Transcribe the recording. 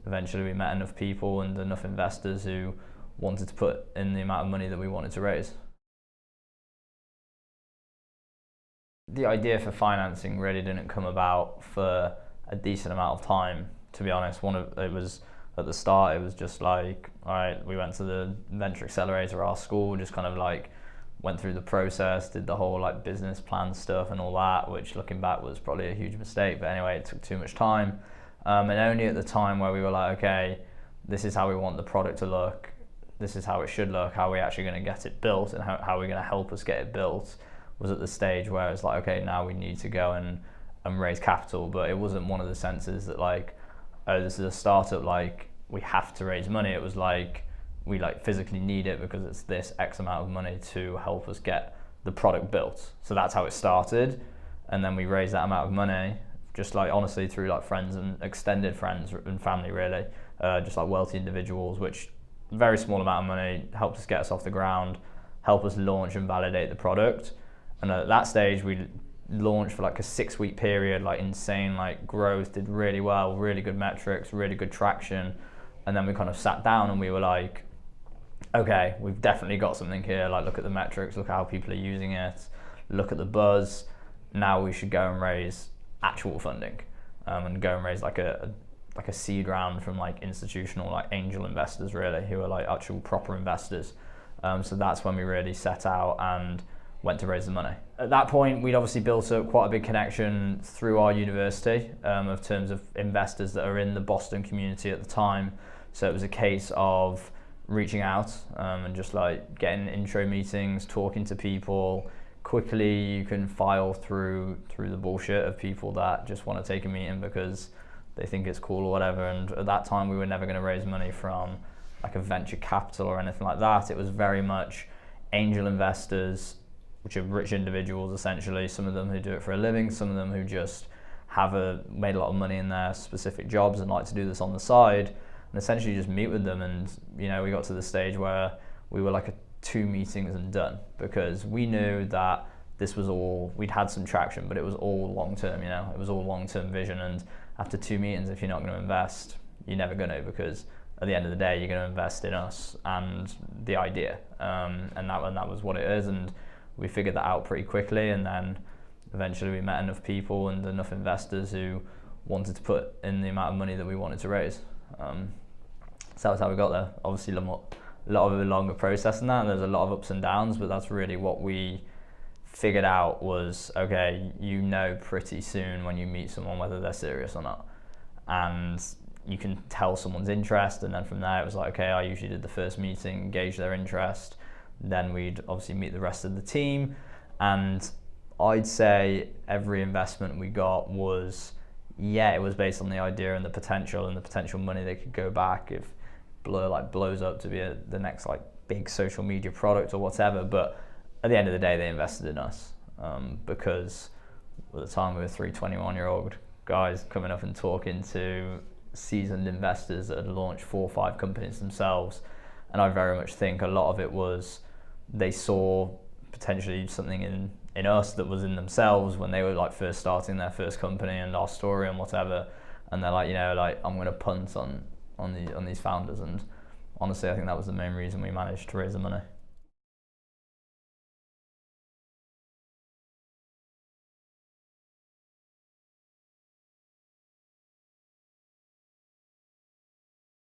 eventually we met enough people and enough investors who wanted to put in the amount of money that we wanted to raise. The idea for financing really didn't come about for a decent amount of time, to be honest. It was at the start, it was just like, all right, we went to the venture accelerator at our school, just kind of like went through the process, did the whole like business plan stuff and all that, which looking back was probably a huge mistake, but anyway, it took too much time. And only at the time where we were like, okay, this is how we want the product to look, this is how it should look, how are we actually going to get it built, and how are we going to help us get it built, was at the stage where it's like, okay, now we need to go and raise capital. But it wasn't one of the senses that like, oh, this is a startup, like we have to raise money. It was like, we like physically need it because it's this X amount of money to help us get the product built. So that's how it started. And then we raised that amount of money, just like honestly through like friends and extended friends and family really, just like wealthy individuals, which very small amount of money helped us get us off the ground, help us launch and validate the product. And at that stage we launched for like a 6-week period, like insane like growth, did really well, really good metrics, really good traction. And then we kind of sat down and we were like, okay, we've definitely got something here. Like, look at the metrics, look at how people are using it, look at the buzz. Now we should go and raise actual funding, and go and raise like a seed round from like institutional, like angel investors really, who are like actual proper investors. So that's when we really set out and went to raise the money. At that point, we'd obviously built up quite a big connection through our university, of terms of investors that are in the Boston community at the time. So it was a case of reaching out and just like getting intro meetings, talking to people. Quickly you can file through the bullshit of people that just want to take a meeting because they think it's cool or whatever. And at that time we were never going to raise money from like a venture capital or anything like that. It was very much angel investors, which are rich individuals essentially, some of them who do it for a living, some of them who just have made a lot of money in their specific jobs and like to do this on the side, and essentially just meet with them. And you know, we got to the stage where we were like 2 meetings and done, because we knew that this was all, we'd had some traction, but it was all long term, you know, it was all long term vision. And after 2 meetings, if you're not going to invest, you're never going to, because at the end of the day, you're going to invest in us and the idea, and that was what it is. And we figured that out pretty quickly, and then eventually we met enough people and enough investors who wanted to put in the amount of money that we wanted to raise. So that was how we got there. Obviously a lot of a longer process than that, and there's a lot of ups and downs, but that's really what we figured out was, okay, you know pretty soon when you meet someone whether they're serious or not. And you can tell someone's interest, and then from there it was like, okay, I usually did the first meeting, gauge their interest, then we'd obviously meet the rest of the team. And I'd say every investment we got was, yeah, it was based on the idea and the potential money they could go back if Blurr like blows up to be the next like big social media product or whatever. But at the end of the day, they invested in us, because at the time we were 3 21-year-old guys coming up and talking to seasoned investors that had launched 4 or 5 companies themselves. And I very much think a lot of it was they saw potentially something in us that was in themselves when they were like first starting their first company and our story and whatever. And they're like, you know, like, I'm going to punt on these founders. And honestly, I think that was the main reason we managed to raise the money.